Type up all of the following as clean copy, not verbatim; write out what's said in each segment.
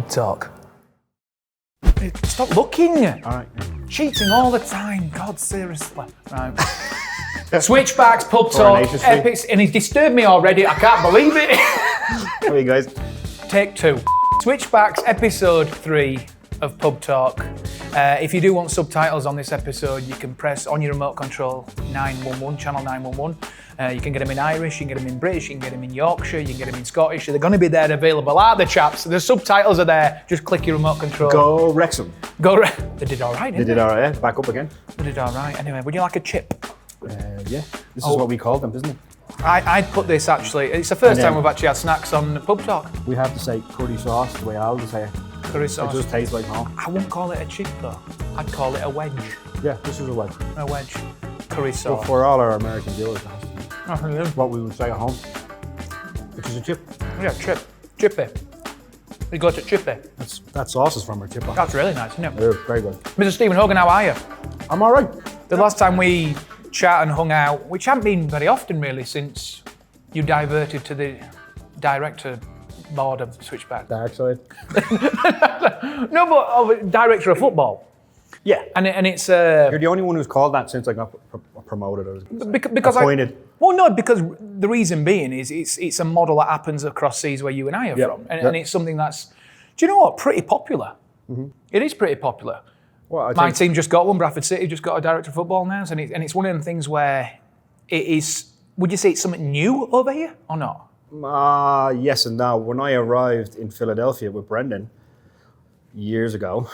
Pub Talk. Stop looking. All right. Cheating all the time. God, seriously. Right. Switchbacks, Pub Talk, epics, and he's disturbed me already. I can't believe it. How are you guys? Take 2. Switchbacks, episode 3 of Pub Talk. If you do want subtitles on this episode, you can press on your remote control 911, channel 911. You can get them in Irish, you can get them in British, you can get them in Yorkshire, you can get them in Scottish. They're going to be there available, aren't they, chaps? The subtitles are there. Just click your remote control. Go Wrexham. They did all right, didn't they? They did all right, yeah. Back up again. They did all right. Anyway, would you like a chip? Yeah. This is what we call them, isn't it? I'd put this actually. It's the first time we've actually had snacks on Pub Talk. We have to say curry sauce the way I always say it. Curry sauce. It just tastes like home. I wouldn't call it a chip though. I'd call it a wedge. Yeah, this is a wedge. A wedge. Curry sauce. But for all our American viewers, that's Oh, yeah. what we would say at home, which is a chip. Yeah, chip. Chippy. We got it chippy. That sauce is from our chip. That's really nice, isn't it? They're very good. Mr. Stephen Hogan, how are you? I'm all right. The last time we chat and hung out, which hadn't been very often really since you diverted to the director board of Switchbacks. Dark side. No, but director of football. Yeah. And it's... You're the only one who's called that since I got promoted. I was gonna say. Because appointed. Because the reason being is it's a model that happens across seas where you and I are from. And it's something that's, do you know what, pretty popular. Mm-hmm. It is pretty popular. Well, My team just got one, Bradford City just got a director of football now, and it's one of them things where it is, would you say it's something new over here or not? Yes and no. When I arrived in Philadelphia with Brendan years ago,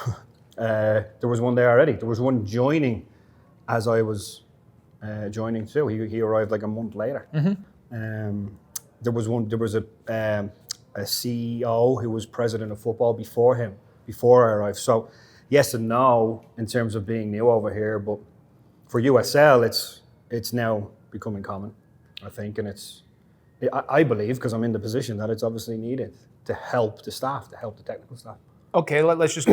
there was one there already. There was one joining as I was joining too. He arrived like a month later. Mm-hmm. There was a CEO who was president of football before him, before I arrived. So yes and no in terms of being new over here, but for USL, it's now becoming common, I think, and I believe, because I'm in the position, that it's obviously needed to help the staff, to help the technical staff. Okay, let's just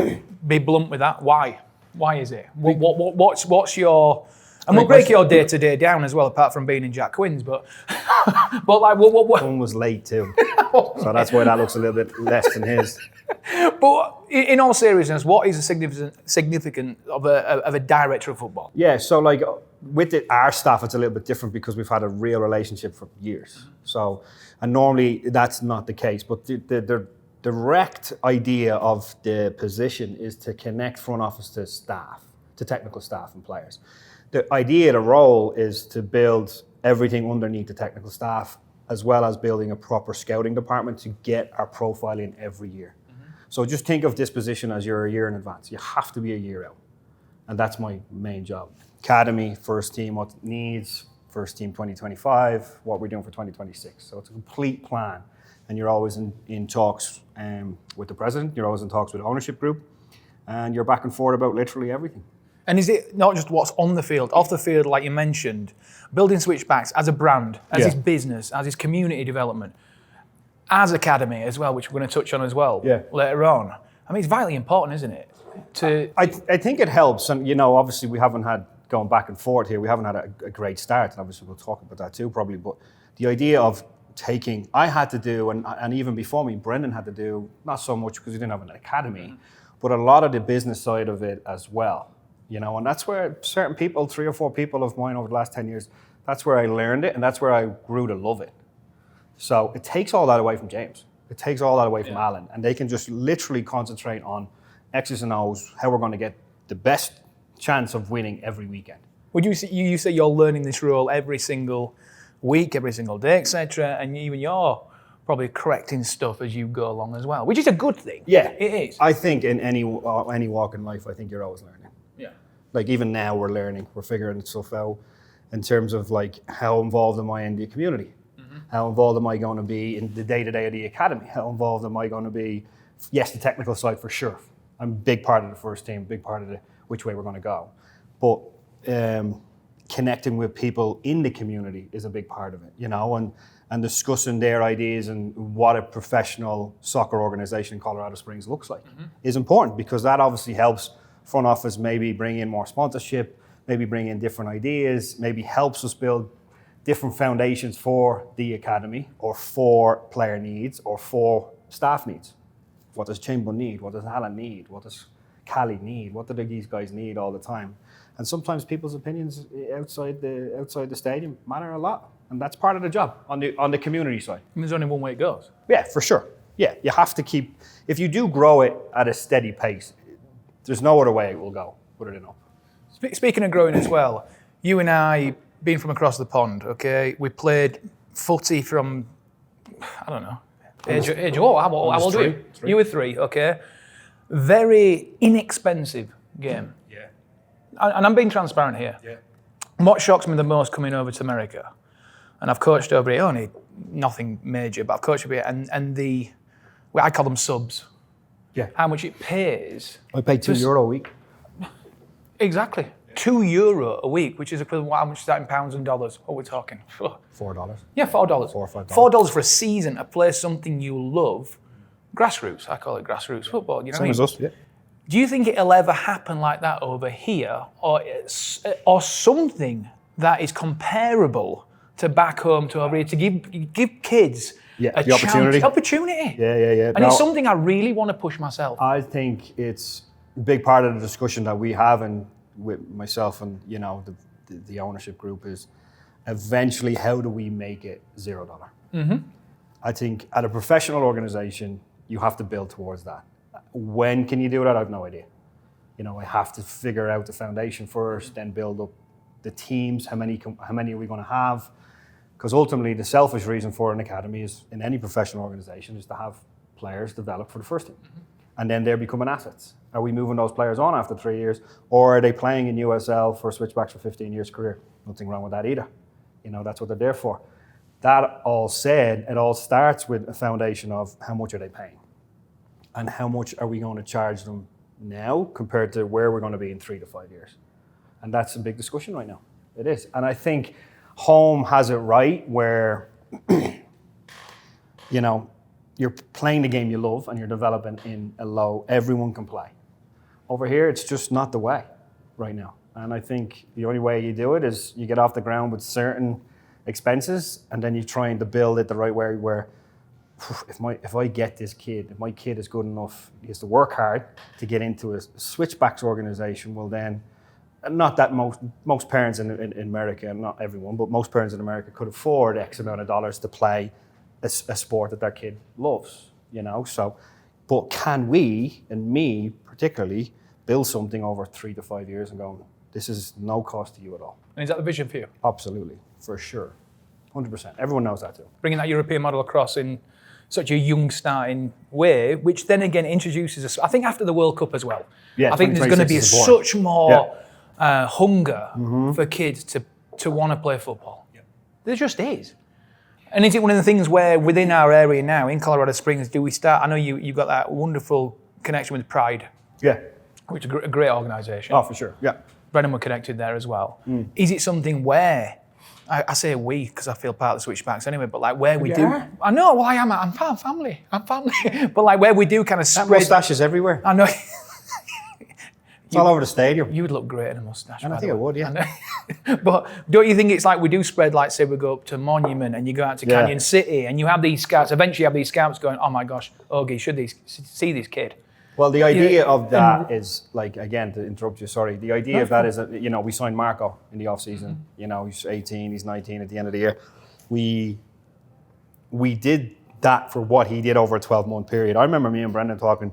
be blunt with that. Why? Why is it? What's your... And we'll break your day-to-day down as well, apart from being in Jack Quinn's, but like, what? One was late too, so that's why that looks a little bit less than his. But in all seriousness, what is the significant of a director of football? Yeah, so like with our staff, it's a little bit different because we've had a real relationship for years. So, and normally that's not the case, but the direct idea of the position is to connect front office to staff, to technical staff and players. The idea, the role is to build everything underneath the technical staff, as well as building a proper scouting department to get our profile in every year. Mm-hmm. So just think of this position as you're a year in advance. You have to be a year out. And that's my main job. Academy, first team, what it needs, first team 2025, what we're doing for 2026. So it's a complete plan. And you're always in talks with the president, you're always in talks with the ownership group, and you're back and forth about literally everything. And is it not just what's on the field, off the field, like you mentioned, building Switchbacks as a brand, as his business, as his community development, as academy as well, which we're going to touch on as well later on. I mean, it's vitally important, isn't it? I think it helps. And, obviously we haven't had, going back and forth here, we haven't had a great start. And obviously we'll talk about that too, probably. But the idea of I had to do, and even before me, Brendan had to do, not so much because we didn't have an academy, but a lot of the business side of it as well. And that's where certain people, 3 or 4 people of mine over the last 10 years, that's where I learned it and that's where I grew to love it. So it takes all that away from James. It takes all that away from Alan, and they can just literally concentrate on X's and O's, how we're going to get the best chance of winning every weekend. Would you say you're learning this role every single week, every single day, etc., and even you're probably correcting stuff as you go along as well, which is a good thing. Yeah, it is. I think in any walk in life, I think you're always learning. Yeah. Like even now we're learning, we're figuring stuff out in terms of like how involved am I in the community? Mm-hmm. How involved am I going to be in the day-to-day of the academy? How involved am I going to be? Yes, the technical side for sure. I'm a big part of the first team, big part of which way we're going to go. But connecting with people in the community is a big part of it, and discussing their ideas and what a professional soccer organization in Colorado Springs looks like is important, because that obviously helps front office maybe bring in more sponsorship, maybe bring in different ideas, maybe helps us build different foundations for the academy or for player needs or for staff needs. what does Chamberlain need? What does Alan need? What does Cali need? What do these guys need all the time? And sometimes people's opinions outside the stadium matter a lot, and that's part of the job on the community side. And there's only one way it goes. Yeah, for sure. Yeah, you have to keep. If you do grow it at a steady pace, there's no other way it will go. Put it up. Speaking of growing as well, you and I, being from across the pond, okay, we played footy from, I don't know, age how old were you? You were 3, okay. Very inexpensive game. Yeah. And I'm being transparent here. Yeah. What shocks me the most coming over to America, and I've coached over here, only nothing major, but I've coached over here, and I call them subs. Yeah. How much it pays. I pay €2 a week. Exactly. €2 a week, which is equivalent to how much is that in pounds and dollars? What we're talking? $4. Yeah, $4. $4 or $5. $4 for a season to play something you love. Grassroots, I call it grassroots football. You know what I mean? Same as us, yeah. Do you think it'll ever happen like that over here, or something that is comparable to back home to over here, to give kids the opportunity? Yeah. And it's something I really want to push myself. I think it's a big part of the discussion that we have, and with myself and the ownership group, is eventually how do we make it $0? Mm-hmm. I think at a professional organization, you have to build towards that. When can you do that? I have no idea. I have to figure out the foundation first, then build up the teams. How many are we going to have? Because ultimately, the selfish reason for an academy is, in any professional organization, is to have players develop for the first team. Mm-hmm. And then they're becoming assets. Are we moving those players on after 3 years? Or are they playing in USL for Switchbacks for 15 years career? Nothing wrong with that either. That's what they're there for. That all said, it all starts with a foundation of how much are they paying? And how much are we going to charge them now compared to where we're going to be in 3 to 5 years? And that's a big discussion right now. It is. And I think home has it right where, you're playing the game you love and you're developing in a low, everyone can play. Over here, it's just not the way right now. And I think the only way you do it is you get off the ground with certain expenses, and then you're trying to build it the right way where if I get this kid, if my kid is good enough, he has to work hard to get into a Switchbacks organization, well then, not that most parents in America, not everyone, but most parents in America could afford X amount of dollars to play a sport that their kid loves, So, but can we, and me particularly, build something over 3 to 5 years and go, this is no cost to you at all? And is that the vision for you? Absolutely, for sure. 100%. Everyone knows that too. Bringing that European model across in such a young starting way, which then again introduces us, I think after the World Cup as well. Yeah, I think there's going to be such more hunger for kids to want to play football. Yeah. There just is. And is it one of the things where within our area now, in Colorado Springs, do we start, I know you've got that wonderful connection with Pride. Yeah. Which is a great organisation. Oh, for sure, yeah. Brennan were connected there as well. Is it something where, I say we because I feel part of the Switchbacks anyway, but like where we do, I know, well I am, I'm family, but like where we do kind of spread. That moustache is everywhere. I know. It's all over the stadium. You would look great in a moustache. And I think I would, yeah. But don't you think it's like we do spread, like say we go up to Monument and you go out to Canyon City and you have these scouts, eventually you have these scouts going, oh my gosh, Ogie, should see this kid? Well, the idea of that is, like, again, to interrupt you, sorry, the idea of that is that, we signed Marco in the off-season. He's 18, he's 19 at the end of the year. We did that for what he did over a 12-month period. I remember me and Brendan talking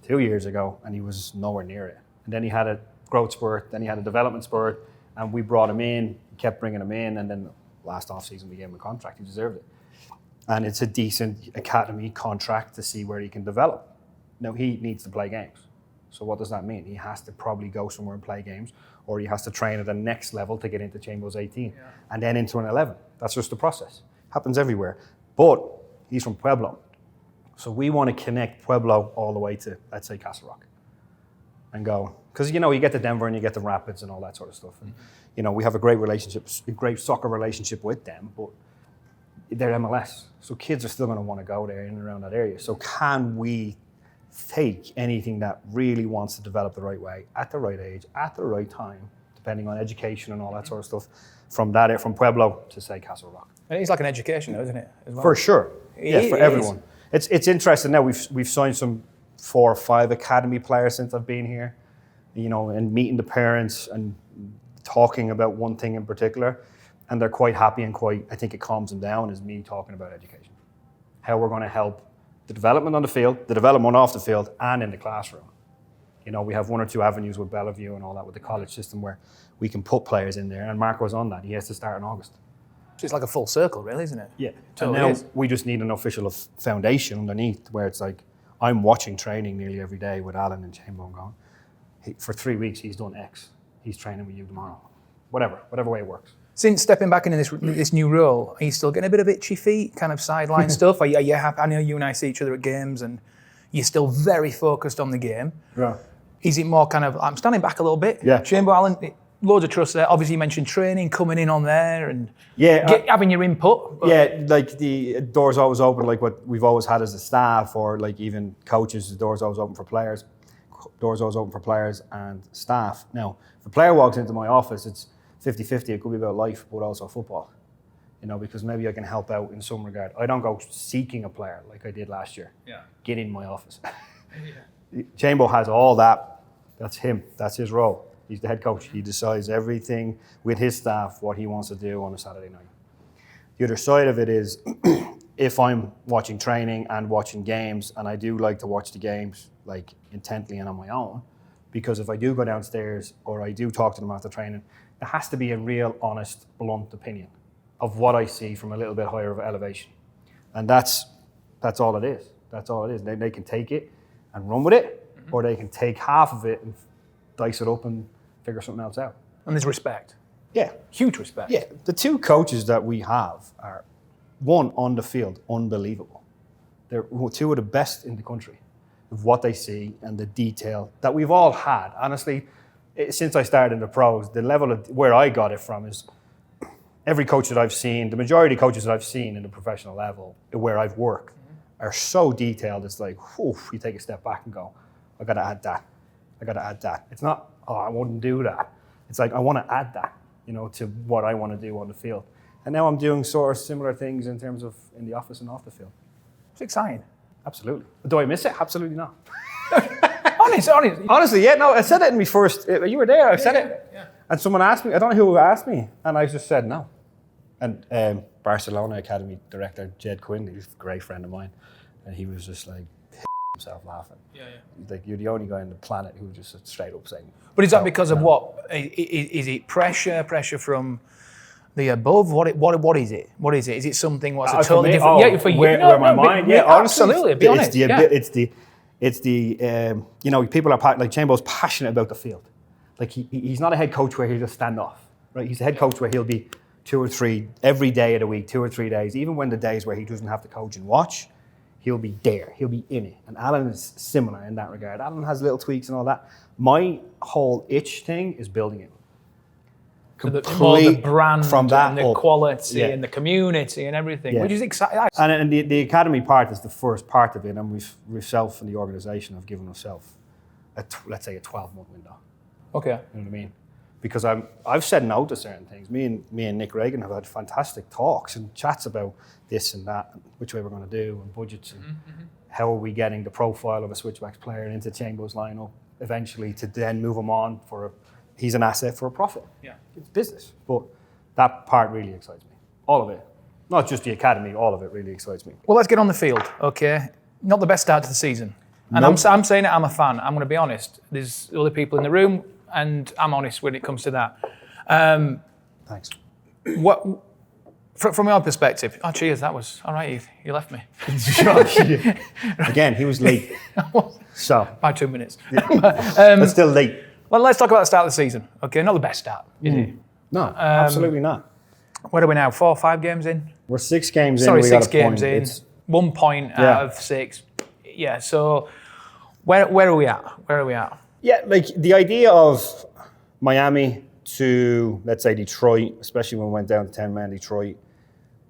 2 years ago, and he was nowhere near it. And then he had a growth spurt, then he had a development spurt, and we brought him in, kept bringing him in, and then last off-season we gave him a contract. He deserved it. And it's a decent academy contract to see where he can develop. Now, he needs to play games. So what does that mean? He has to probably go somewhere and play games, or he has to train at the next level to get into Chambers 18, and then into an 11. That's just the process. Happens everywhere. But he's from Pueblo. So we want to connect Pueblo all the way to, let's say, Castle Rock. And go, because you get to Denver and you get the Rapids and all that sort of stuff. And, we have a great soccer relationship with them, but they're MLS. So kids are still going to want to go there in and around that area. So can we take anything that really wants to develop the right way, at the right age, at the right time, depending on education and all that sort of stuff, from Pueblo to, say, Castle Rock. And it's like an education, though, isn't it? As well? For sure. For everyone. It's interesting now. We've signed some 4 or 5 academy players since I've been here, and meeting the parents and talking about one thing in particular, and they're quite happy and I think it calms them down, is me talking about education. How we're going to help the development on the field, the development off the field, and in the classroom. We have 1 or 2 avenues with Bellevue and all that with the college system where we can put players in there, and Marco's on that. He has to start in August. So it's like a full circle, really, isn't it? Yeah. Totally and now is. we just need an official foundation underneath where it's like, I'm watching training nearly every day with Alan and Chambo going, for 3 weeks he's done X. He's training with you tomorrow. Whatever way it works. Since stepping back into this new role, are you still getting a bit of itchy feet, kind of sideline stuff? Are you happy? I know you and I see each other at games and you're still very focused on the game. Yeah. Is it more kind of, I'm standing back a little bit? Yeah. Chambo, Alan, loads of trust there. Obviously you mentioned training, coming in on there and having your input. Yeah, like the door's always open, like what we've always had as a staff, or like even coaches, the door's always open for players. Door's always open for players and staff. Now, if a player walks into my office, it's 50-50. It could be about life, but also football. Because maybe I can help out in some regard. I don't go seeking a player like I did last year. Yeah. Get in my office. Chambo has all that. That's him. That's his role. He's the head coach. He decides everything with his staff, what he wants to do on a Saturday night. The other side of it is, if I'm watching training and watching games, and I do like to watch the games like intently and on my own, because if I do go downstairs or I do talk to them after training, there has to be a real honest, blunt opinion of what I see from a little bit higher of elevation. And that's all it is. That's all it is. They can take it and run with it, or they can take half of it and dice it up and figure something else out. And there's respect. Yeah. Huge respect. Yeah. The 2 coaches that we have are, one, on the field, unbelievable. They're 2 of the best in the country of what they see and the detail that we've all had. Honestly, since I started in the pros, the level of where I got it from is every coach that I've seen, the majority of coaches that I've seen in the professional level where I've worked are so detailed. It's like, you take a step back and go, I got to add that. I got to add that. It's not, I wouldn't do that. It's like, I want to add that, to what I want to do on the field. And now I'm doing sort of similar things in terms of in the office and off the field. It's exciting. Absolutely. Do I miss it? Absolutely not. Honestly, yeah, no, I said it in my first, you were there, I said it. Yeah. And someone asked me, I don't know who asked me, and I just said no. And Barcelona Academy director, Jed Quinn, he's a great friend of mine, and he was just like, himself laughing. Yeah. Like, you're the only guy on the planet who just straight up saying. But is that because of what? Is it pressure from the above? What is it? What is it? Is it something what's a totally different? Yeah, for you. Where my mind? Yeah, absolutely. Be honest. It's the people are like Chambo's passionate about the field. Like he's not a head coach where he'll just stand off. Right? He's a head coach where he'll be 2 or 3 every day of the week, 2 or 3 days, even when the days where he doesn't have to coach and watch. He'll be there. He'll be in it. And Alan is similar in that regard. Alan has little tweaks and all that. My whole itch thing is building it. More the brand from that and the quality and the community and everything, which is exciting. And the academy part is the first part of it, and we've self and the organisation have given ourselves, let's say, a 12-month window. Okay. You know what I mean? Because I've said no to certain things. Me and Nick Reagan have had fantastic talks and chats about this and that, and which way we're going to do, and budgets, and how are we getting the profile of a Switchbacks player into Chambo's lineup eventually to then move him on he's an asset for a profit. Yeah. It's business. But that part really excites me. All of it. Not just the academy, all of it really excites me. Well, let's get on the field, okay? Not the best start to the season. And nope. I'm saying it, I'm a fan. I'm going to be honest. There's other people in the room, and I'm honest when it comes to that. Thanks. What, from your perspective, cheers, that was, all right, you left me. Again, he was late. So. By 2 minutes. Yeah. But still late. Well, let's talk about the start of the season. Okay, not the best start, is it? No, absolutely not. Where are we now? 4 or 5 games in? We're 6 games in. Sorry, 6 games in. 1 point out of 6. Yeah. So, where are we at? Yeah, like the idea of Miami to, let's say, Detroit, especially when we went down to 10-man Detroit,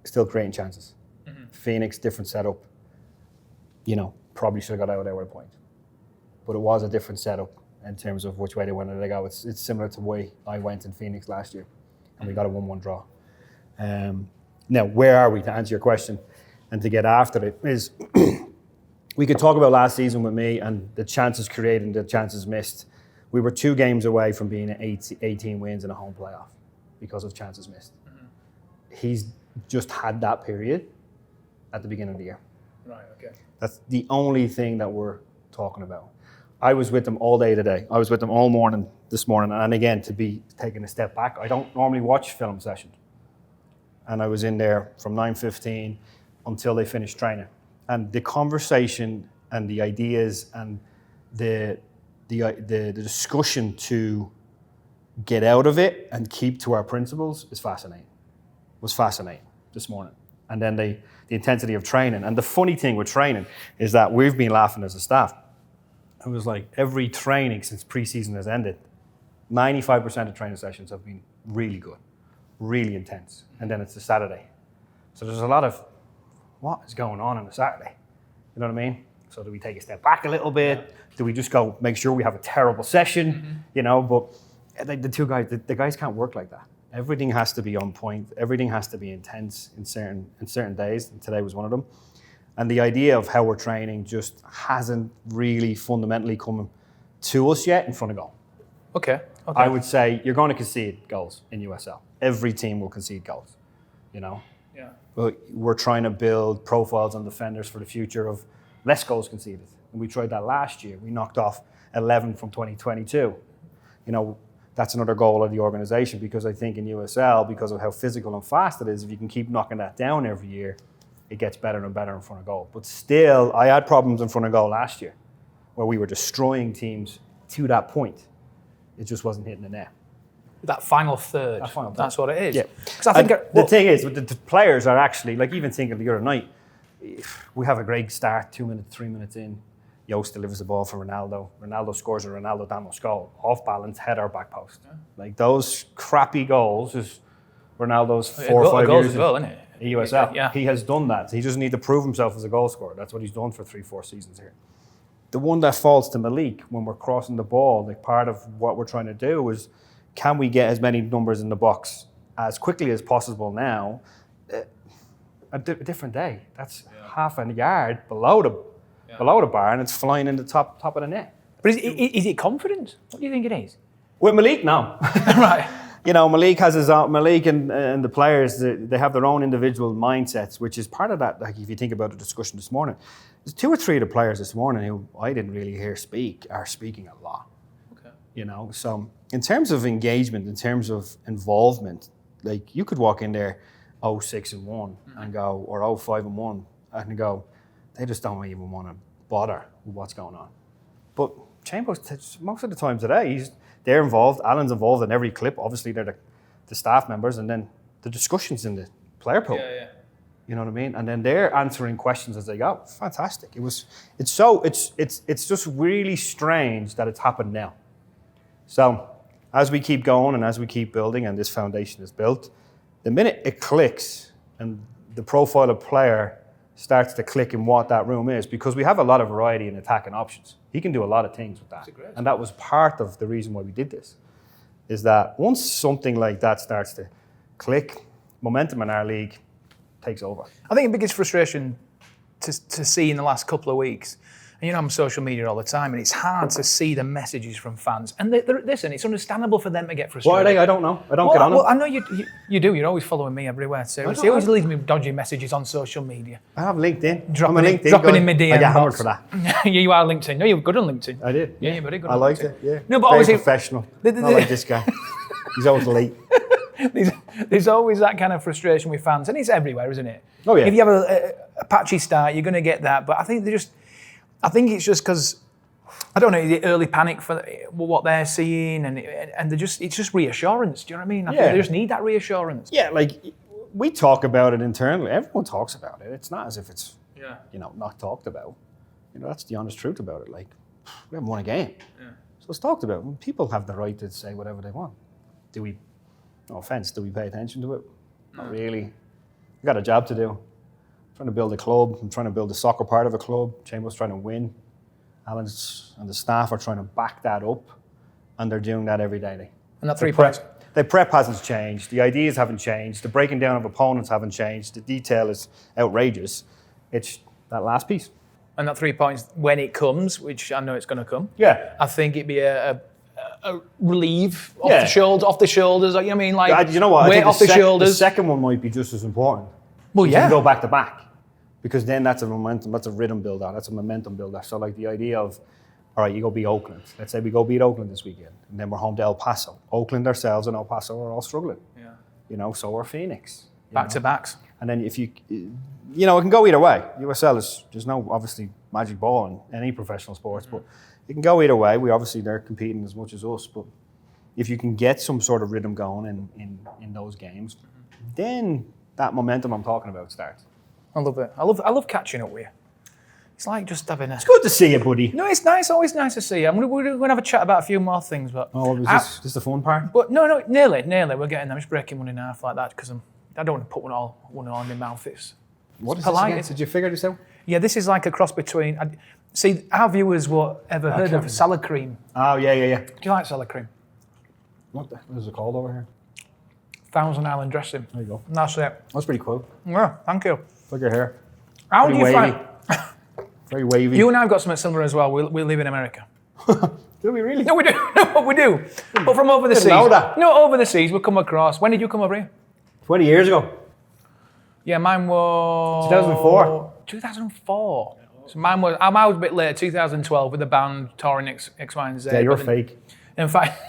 still creating chances. Mm-hmm. Phoenix, different setup. Probably should have got out of there with a point, but it was a different setup in terms of which way they wanted to go. It's similar to the way I went in Phoenix last year, and we got a 1-1 draw. Now, where are we, to answer your question, and to get after it, is we could talk about last season with me and the chances created and the chances missed. We were 2 games away from being 18 wins in a home playoff because of chances missed. He's just had that period at the beginning of the year. Right, okay. That's the only thing that we're talking about. I was with them all day today. I was with them all morning this morning. And again, to be taking a step back, I don't normally watch film sessions. And I was in there from 9:15 until they finished training. And the conversation and the ideas and the discussion to get out of it and keep to our principles is fascinating. Was fascinating this morning. And then the intensity of training. And the funny thing with training is that we've been laughing as a staff. It was like every training since pre-season has ended, 95% of training sessions have been really good, really intense. And then it's the Saturday. So there's a lot of, what is going on a Saturday? You know what I mean? So do we take a step back a little bit? Do we just go make sure we have a terrible session? You know, but the guys can't work like that. Everything has to be on point. Everything has to be intense in certain days. And today was one of them. And the idea of how we're training just hasn't really fundamentally come to us yet in front of goal. Okay. I would say you're going to concede goals in USL. Every team will concede goals, you know. Yeah. But we're trying to build profiles on defenders for the future of less goals conceded. And we tried that last year. We knocked off 11 from 2022. You know, that's another goal of the organisation because I think in USL, because of how physical and fast it is, if you can keep knocking that down every year, it gets better and better in front of goal. But still, I had problems in front of goal last year where we were destroying teams to that point. It just wasn't hitting the net. That final third. That's what it is. Yeah. I think the thing is, the players are actually, like even thinking the other night, we have a great start, 2 minutes, 3 minutes in. Yost delivers the ball for Ronaldo. Ronaldo scores a Ronaldo Damos goal. Off balance, header, back post. Yeah. Like those crappy goals is Ronaldo's 4 or 5 years as well, isn't it? USL. Yeah. He has done that. He doesn't need to prove himself as a goal scorer. That's what he's done for 3-4 seasons here. The one that falls to Malik when we're crossing the ball, like part of what we're trying to do is, can we get as many numbers in the box as quickly as possible now? A different day. That's half a yard below the bar, and it's flying in the top of the net. But is it confidence? What do you think it is? With Malik, no. Right. You know, Malik has his own. Malik and the players, they have their own individual mindsets, which is part of that. Like if you think about the discussion this morning, there's 2 or 3 of the players this morning who I didn't really hear speak are speaking a lot. Okay. You know, so in terms of engagement, in terms of involvement, like you could walk in there 0-6-1 and go, or 0-5-1 and go, they just don't even want to bother with what's going on. But Chambers, most of the time today, they're involved. Alan's involved in every clip. Obviously, they're the staff members, and then the discussions in the player pool. Yeah. You know what I mean? And then they're answering questions as they go. Fantastic. It's just really strange that it's happened now. So as we keep going and as we keep building, and this foundation is built, the minute it clicks and the profile of player starts to click in what that room is, because we have a lot of variety in attacking options. He can do a lot of things with that. And that was part of the reason why we did this, is that once something like that starts to click, momentum in our league takes over. I think the biggest frustration to see in the last couple of weeks, and you know I'm on social media all the time, and it's hard to see the messages from fans. And listen, it's understandable for them to get frustrated. Why are they? I don't know. I don't get on them. Well, I know you do. You're always following me everywhere. So you always leave me dodgy messages on social media. I have LinkedIn. Dropping in my DM I get hammered box. for that. Yeah, you are LinkedIn. No, you're good on LinkedIn. I did. Yeah, you're very good I on liked LinkedIn. it, yeah. No, but very obviously professional. Not like this guy. He's always late. There's always that kind of frustration with fans, and it's everywhere, isn't it? Oh yeah. If you have a patchy start, you're going to get that. But I think it's just because, I don't know, the early panic for what they're seeing, and it's just reassurance. Do you know what I mean? I think they just need that reassurance. Yeah, like we talk about it internally. Everyone talks about it. It's not as if it's not talked about. You know, that's the honest truth about it. Like we haven't won a game, so it's talked about. People have the right to say whatever they want. Do we? No offense. Do we pay attention to it? Not really. We got a job to do. I'm trying to build a club. I'm trying to build a soccer part of a club. Chambers trying to win. Alan's and the staff are trying to back that up, and they're doing that every day. And that 3 points. The prep hasn't changed. The ideas haven't changed. The breaking down of opponents haven't changed. The detail is outrageous. It's that last piece. and that 3 points when it comes, which I know it's going to come. Yeah. I think it'd be a relief off the shoulders. You know what I mean? Like, you know what? weight I think off the shoulders. The second one might be just as important. Well, You yeah. can go back to back, because then that's a momentum, that's a rhythm builder, that's a momentum builder. So like the idea of, all right, you go beat Oakland. Let's say we go beat Oakland this weekend, and then we're home to El Paso. Oakland ourselves and El Paso are all struggling. Yeah. You know, so are Phoenix. Back to backs. And then if it can go either way. USL there's no obviously magic ball in any professional sports, but it can go either way. They're competing as much as us, but if you can get some sort of rhythm going in those games, then that momentum I'm talking about starts. I love it. I love catching up with you. It's like just having a... It's good to see you, buddy. No, it's nice. Always nice to see you. We're going to have a chat about a few more things, but... Oh, was this the fun part? But no, nearly. We're getting there. I'm just breaking one in half like that because I don't want to put one all in my mouth. It's polite. Did you figure this out? Yeah, this is like a cross between... See, our viewers will ever heard of salad cream. Oh, yeah. Do you like salad cream? What is it called over here? Thousand Island dressing. There you go. And that's it. That's pretty cool. Yeah, thank you. Look at your hair. How Pretty do you wavy. find... Very wavy. You and I have got something similar as well. We live in America. Do we really? No, we do. No, we do. But from over the seas. know that. No, over the seas, we come across. When did you come over here? 20 years ago. Yeah, mine was... 2004. 2004. So mine was... I was a bit later, 2012, with the band touring X, Y, and Z. Yeah, you're fake. In fact,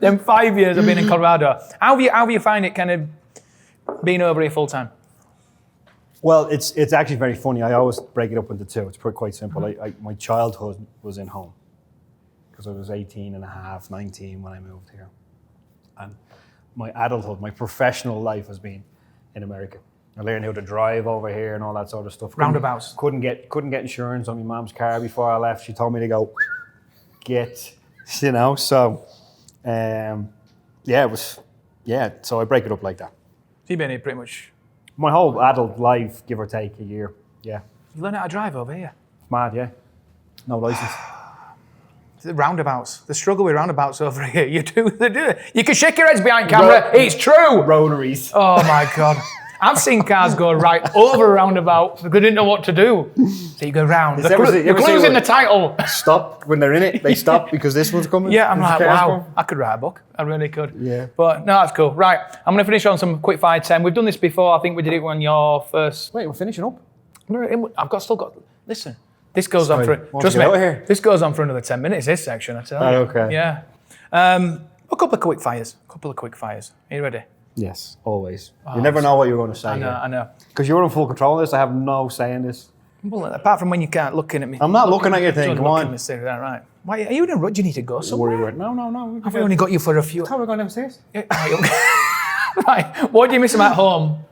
then 5 years I've been in Colorado. How have you find it kind of being over here full time? Well, it's actually very funny. I always break it up into two. It's quite simple. My childhood was in home because I was 18 and a half, 19 when I moved here. And my adulthood, my professional life has been in America. I learned how to drive over here and all that sort of stuff. Roundabouts. Couldn't get insurance on my mom's car before I left. She told me to go so so I break it up like that. So you've been here pretty much... My whole adult life, give or take a year, yeah. You learn how to drive over here? Mad, yeah. No license. The roundabouts. The struggle with roundabouts over here. You do. You can shake your heads behind camera. It's true. Rotaries. Oh my God. I've seen cars go right over a roundabout because they didn't know what to do. So you go round. The clue's in the title. Stop when they're in it. They stop because this one's coming. Yeah, I'm like, wow. I could write a book. I really could. Yeah. But no, that's cool. Right. I'm going to finish on some quick fire 10. We've done this before. I think we did it when your first... Wait, we're finishing up? I've still got... Listen. This goes on for... Trust me. This goes on for another 10 minutes, this section, I tell you. Okay. Yeah. A couple of quick fires. Are you ready? Yes, always. You never know what you're going to say. I know. Because you're in full control of this. I have no say in this. Well, apart from when you can't looking at me. I'm not looking at your thing. Come on. Right. Why, are you in a rush? Do you need to go somewhere? No. Have we only got you for a few... How are we going downstairs? Right. What do you miss them at home?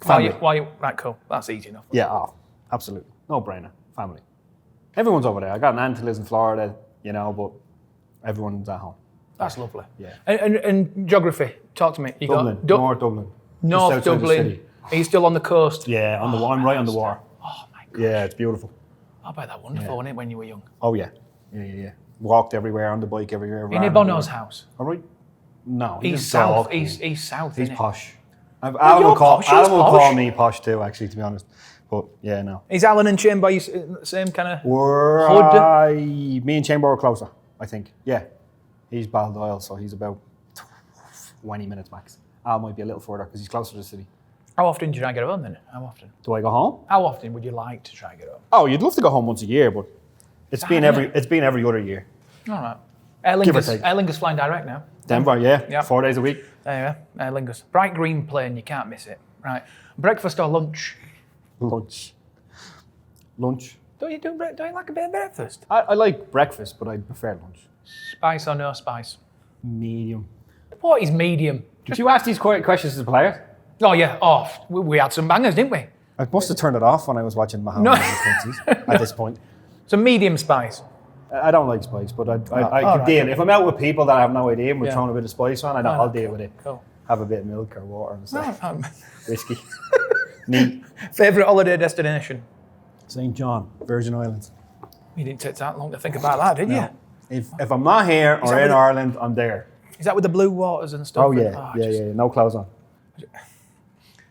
Family. Right, cool. That's easy enough. Yeah, absolutely. No brainer. Family. Everyone's over there. I got an aunt who lives in Florida, but everyone's at home. That's lovely. Yeah. And geography, talk to me. You Dublin, got North Dublin. North Dublin. Are you still on the coast? Yeah, I'm right on the water. Oh my God. Yeah, it's beautiful. I bet that wonderful, wasn't it, when you were young? Oh yeah. Yeah. Walked everywhere, on the bike everywhere. In Bono's house? All right. No, He's south. He's south. He's isn't posh. Alan will call me posh too, actually, to be honest. But yeah, no. Is Alan and Chamber same kind of hood? Me and Chamber are closer, I think. Yeah. He's Baldoyle, so he's about 20 minutes max. Al might be a little further because he's closer to the city. How often do you try and get home then? How often? Do I go home? How often would you like to try and get home? Oh, you'd love to go home once a year, but it's been every other year. All right. Aer Lingus flying direct now. Denver, yeah. 4 days a week. There you go. Aer Lingus. Bright green plane, you can't miss it. Right. Breakfast or lunch? Lunch. Don't you like a bit of breakfast? I like breakfast, but I prefer lunch. Spice or no spice? Medium. What is medium? Did you ask these questions to the players? Oh yeah, we had some bangers, didn't we? I must have turned it off when I was watching Muhammad and the Princes at this point. So medium spice. I don't like spice, but I could deal. If I'm out with people that I have no idea and we're throwing a bit of spice on, I'll deal with it. Cool. Have a bit of milk or water and stuff. Whiskey. Neat. Favourite holiday destination? St. John, Virgin Islands. You didn't take that long to think about that, did you? If I'm not here or in Ireland, I'm there. Is that with the blue waters and stuff? Oh yeah, yeah. No clothes on.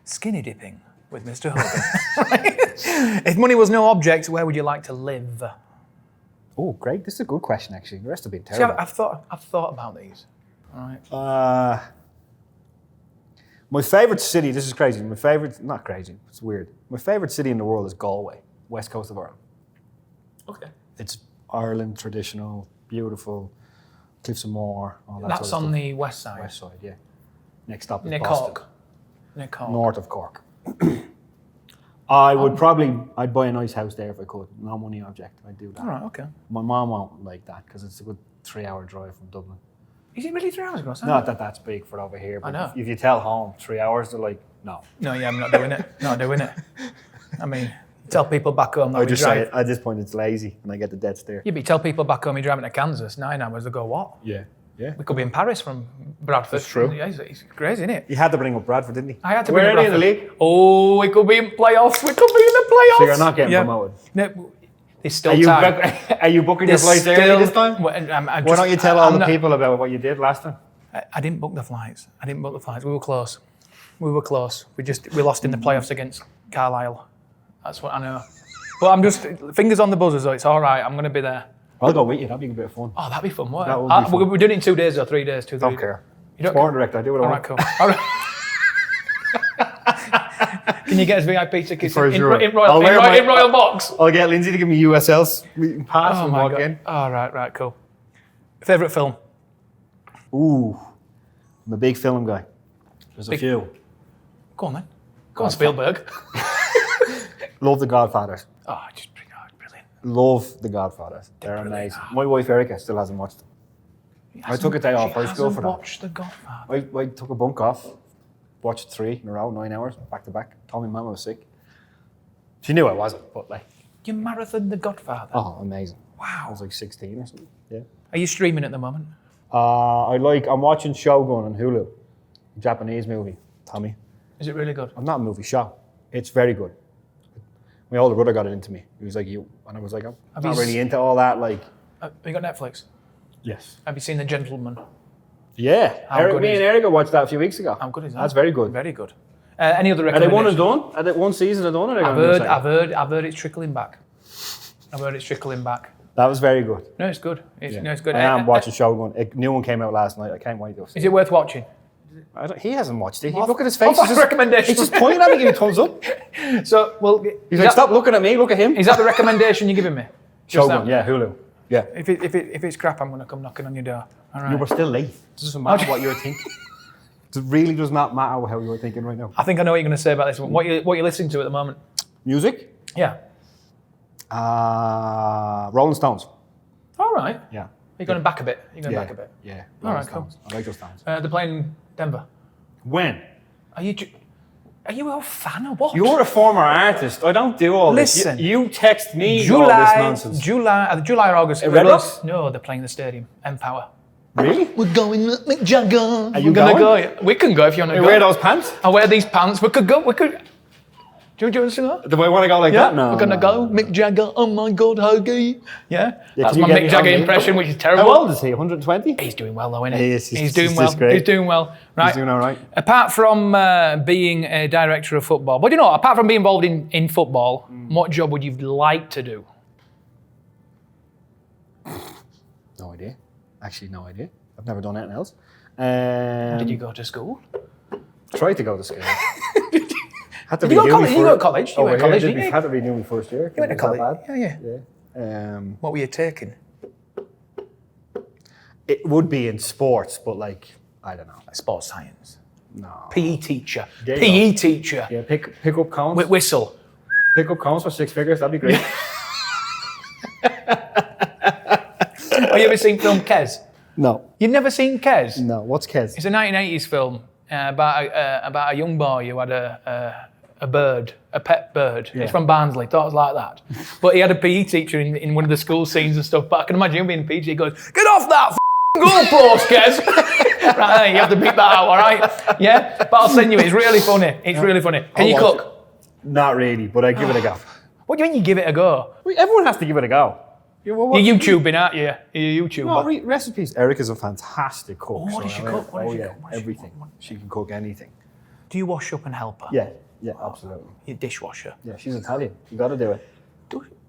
Skinny dipping with Mr. Hogan. If money was no object, where would you like to live? Oh, great. This is a good question, actually. The rest have been See, terrible. I've thought about these. All right. My favourite city, this is crazy. Not crazy, it's weird. My favourite city in the world is Galway, west coast of Ireland. Okay. It's Ireland, traditional, beautiful, Cliffs of Moher, all that That's sort of on stuff. the west side. West side, yeah. Next stop is Near Boston. Cork. Near Cork. North of Cork. I'd buy a nice house there if I could. No money object, I'd do that. All right, okay. My mom won't like that because it's a good 3-hour drive from Dublin. Is it really 3 hours ago? Not that that's big for over here, but I know. if you tell home 3 hours, they're like, no. No, yeah, I'm not doing it. Not doing it. I mean, tell people back home that I we just drive. say at this point it's lazy and I get the dead stare. Yeah, but you tell people back home you're driving to Kansas 9 hours, they go, what? Yeah. Yeah. We could be in Paris from Bradford. That's true. Yeah, it's crazy, isn't it? He had to bring up Bradford, didn't he? I had to Where bring are they in the league? Oh, we could be in playoffs. We could be in the playoffs. So you're not getting promoted. No, there's still time. Are you booking your flights early this time? Why Why don't you tell all the people about what you did last time? I didn't book the flights. We were close. We lost in the playoffs against Carlisle. That's what I know. But I'm just fingers on the buzzer, so it's all right. I'm going to be there. I'll go with you. That'd be a bit of fun. Oh, that'd be fun, won't it? That would be fun. We're doing it in 2 days or 3 days. Don't care. You don't Sporting Director, I do what I All want. right, cool. All right. Can you get us VIP tickets For in sure. Royal Box? I'll get Lindsay to give me USLs. We can pass Oh and my walk God. in. Oh, right, cool. Favourite film? Ooh, I'm a big film guy. There's a few. Go on, then. Go on, Spielberg. Love The Godfathers. Oh, just bring it out. Brilliant. Love The Godfathers. They're amazing. My wife Erica still hasn't watched them. I took a day off high school for that. Watch The Godfather. I took a bunk off, watched 3 in a row, 9 hours, back to back. Told me mum was sick. She knew I wasn't, but like. You marathon The Godfather? Oh, amazing. Wow. I was like 16 or something. Yeah. Are you streaming at the moment? I'm watching Shogun on Hulu, a Japanese movie. Tommy. Is it really good? I'm not a movie show. It's very good. My older brother got it into me. He was like, and I was like, I'm not really into all that. Like, have you got Netflix? yes. Have you seen The Gentleman? Yeah. Me and Erica watched that a few weeks ago. How good is that? That's very good. Very good. Any other Are they recommendations? one and done? Are they one season and done? Or are they I've heard it's trickling back. That was very good. No, it's good. It's good. I am watching Shogun. A new one came out last night. I can't wait to see Is it worth watching? He hasn't watched it. Look at his face. Recommendation. He's just pointing at me, giving me a thumbs up. So, well, He's like, stop looking at me. Look at him. Is that the recommendation you're giving me? Shogun. Yeah, Hulu. Yeah. If it's crap, I'm going to come knocking on your door. All right. You were still late. It doesn't matter what you're thinking. It really does not matter how you're thinking right now. I think I know what you're going to say about this one. What you're listening to at the moment? Music? Yeah. Rolling Stones. All right. Yeah. You're going back a bit. Yeah. All right, Stones. I like those Stones. They're playing Denver. When? Are you a fan or what? You're a former artist. I don't do all Listen, this. You text me all this nonsense. July or August. Red Rocks? No, they're playing the stadium. Empower. Really? We're going to McJagger. Are you going to going? go. We can go if you want to You go. wear those pants? I wear these pants. We could go. Do you want to sing that? Do I want to go like that? No. We're going to go. Mick Jagger. Oh my God, Hoagie. Yeah? That's can my you get Mick me Jagger on me? impression, which is terrible. How old is he? 120? He's doing well though, isn't He he? is. He's doing well. great. He's doing well. Right. He's doing all right. Apart from being a director of football, but apart from being involved in football, what job would you like to do? No idea. Actually, no idea. I've never done anything else. Did you go to school? Tried to go to school. Had to Did you go to college? You go to college? You went to college, didn't you? Had to renew my first year. You went to college? Yeah. What were you taking? It would be in sports, but like, I don't know. Like sports science. No. PE teacher. There you PE go. teacher. Yeah, pick up cones. Whistle. Pick up cones for 6 figures. That'd be great. Have you ever seen film Kes? No. You've never seen Kes? No. What's Kes? It's a 1980s film about a young boy who had a bird, a pet bird. Yeah. It's from Barnsley, thought it was like that. But he had a PE teacher in one of the school scenes and stuff. But I can imagine him being PE. He goes, "Get off that goalpost, Kes." Right, you have to beat that out, all right? Yeah? But I'll send you it. It's really funny. It's really funny. Can you cook? Not really, but I give it a go. What do you mean you give it a go? Everyone has to give it a go. You're YouTubing, aren't you? You're YouTuber. No, recipes. Erica's a fantastic cook. Oh, what does she cook? What does she cook? Everything. She can cook anything. Do you wash up and help her? Yeah. Yeah, absolutely. Your dishwasher. Yeah, she's Italian. You got to do it.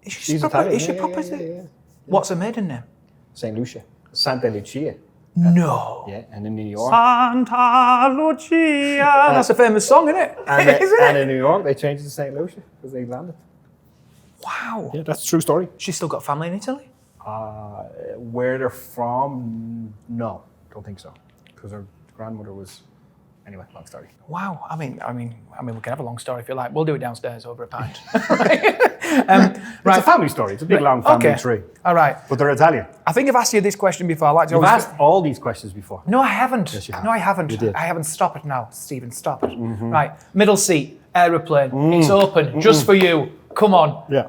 Is she She's proper? Italian. Is she proper? Yeah. What's her maiden name? Saint Lucia. Santa Lucia. No. Yeah, and in New York. Santa Lucia. That's a famous song, isn't it? And in New York, they changed it to Saint Lucia because they landed. Wow. Yeah, that's a true story. She's still got family in Italy? Where they're from, no, don't think so. Because her grandmother was, anyway, long story. Wow. I mean, we can have a long story if you like. We'll do it downstairs over a pint. It's a family story. It's a big, long family tree. All right. But they're Italian. I think I've asked you this question before. I like to You've always... asked all these questions before. No, I haven't. Yes, you have. No, I haven't. You did. I haven't. Stop it now, Stephen. Stop it. Right. Middle seat, aeroplane. It's open, just for you. Come on. Yeah.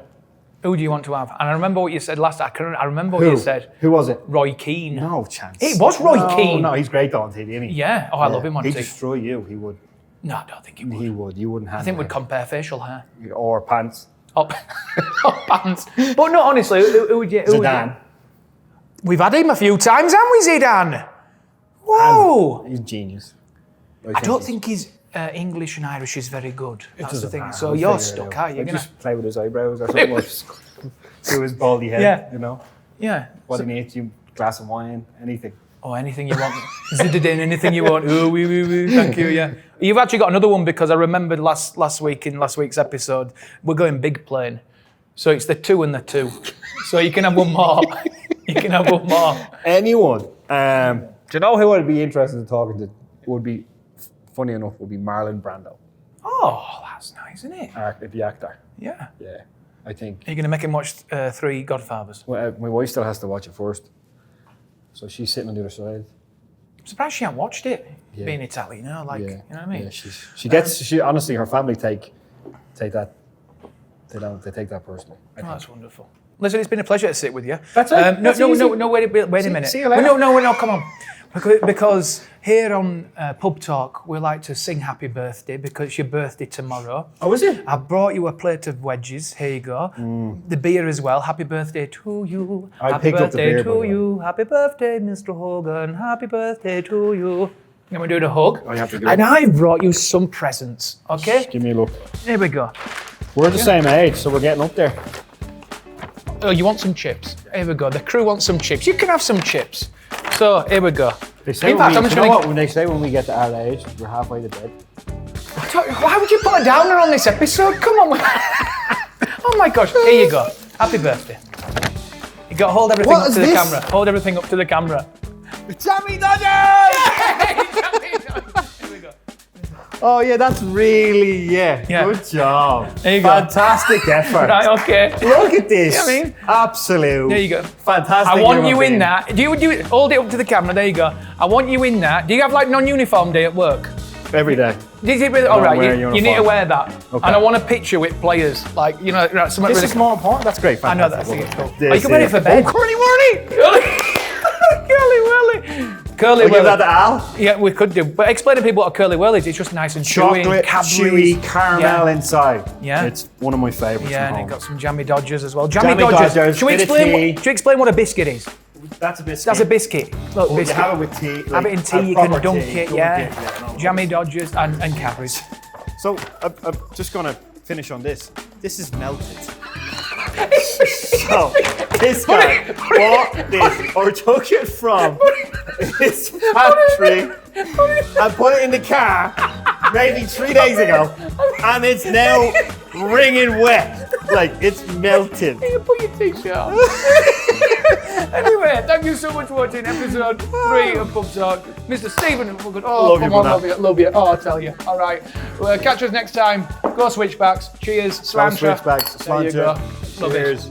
Who do you want to have? And I remember what you said last time. I remember what you said. Who was it? Roy Keane. No chance. It was Roy Keane. No, he's great on TV, isn't he? Yeah. Oh, I love him on He'd TV. destroy you. He would. No, I don't think he would. He would. You wouldn't have. I think we'd compare facial hair. Or pants. Up pants. But no, honestly, who would you? Zidane. We've had him a few times, haven't we, Zidane? Whoa! He's genius. I don't think his English and Irish is very good. That's the thing. matter. So We'll you're figure it stuck, out. are you? Like, just play with his eyebrows or something. Do his baldy head. Yeah. You know. Yeah. What he needs, you glass of wine, anything. Oh, anything you want. Zidane, anything you want. Oh, oui. Thank you, yeah. You've actually got another one because I remembered last week's episode, we're going big plane. So it's the 2 and the 2. So you can have one more. You can have one more. Anyone. Do you know who I'd be interested in talking to? Would be, funny enough, would be Marlon Brando. Oh, that's nice, isn't it? The actor. Yeah. Yeah, I think. Are you going to make him watch 3 Godfathers? Well, my wife still has to watch it first. So she's sitting on the other side. I'm surprised she hasn't watched it, being Italian, you know what I mean? Yeah, she honestly, her family take that, they take that personally. That's wonderful. Listen, it's been a pleasure to sit with you. That's it. No, wait a minute. See you later. No, come on. Because here on Pub Talk, we like to sing happy birthday because it's your birthday tomorrow. Oh, is it? I brought you a plate of wedges. Here you go. The beer as well. Happy birthday to you. I Happy picked up the birthday beer, by the to way. you. Happy birthday, Mr. Hogan. Happy birthday to you. And we're doing a hug. Oh, you have to do And it. I brought you some presents. Okay? Give me a look. Here we go. We're the same age, so we're getting up there. Oh, you want some chips? Here we go. The crew wants some chips. You can have some chips. So here we go. They say In fact, I'm just you know gonna- what? When they say when we get to our age, we're halfway to dead. Why would you put a downer on this episode? Come on. Oh my gosh. Here you go. Happy birthday. You got to hold everything What up is to the this? camera. Hold everything up to the camera. Jammy Dodgers! Here we go. Oh yeah, that's really Yeah. Good job. There you go. Fantastic effort. Right, okay. Look at this. You know what I mean? Absolute. There you go. Fantastic. I want human you in being. that. Do you hold it up to the camera? There you go. I want you in that. Do you have like non-uniform day at work? Every day. Is it really? All don't right, wear a you need to uniform. wear that. Okay. And I want a picture with players, like something This really. is more important. That's great. I know that. I Fantastic. think it's cool. This Oh, you can wear it is- for bed. Oh, Curly Whirly! Curly We give whirly. that to Al. Yeah, we could do. But explain to people what a curly whirly is. It's just nice and chewy, Chocolate, Cadbury's. chewy, caramel Yeah. inside. Yeah. It's one of my favourites. Yeah, from and it home. got some jammy Dodgers as well. Jammy Dodgers, Should we bit of explain? tea. Should we explain what a biscuit is? That's a biscuit. That's a biscuit. Look, You biscuit. have it with tea. Have it in tea. You can dunk it. Yeah. no. Jammy Dodgers and Cadbury's. So I'm just gonna finish on this. This is melted. So this guy bought this or took it from his factory and put it in the car maybe 3 days ago, and it's now wringing wet. Like it's melted. You put your t-shirt on. Anyway, thank you so much for watching episode 3 of Pub Talk. Mr. Stephen Hogan. Oh, Love come you, on, brother. love you. Oh, I'll tell you. All right. Well, catch us next time. Go Switchbacks. Cheers. Slantra. Switchbacks. There you go. Slantra. Love it. Cheers.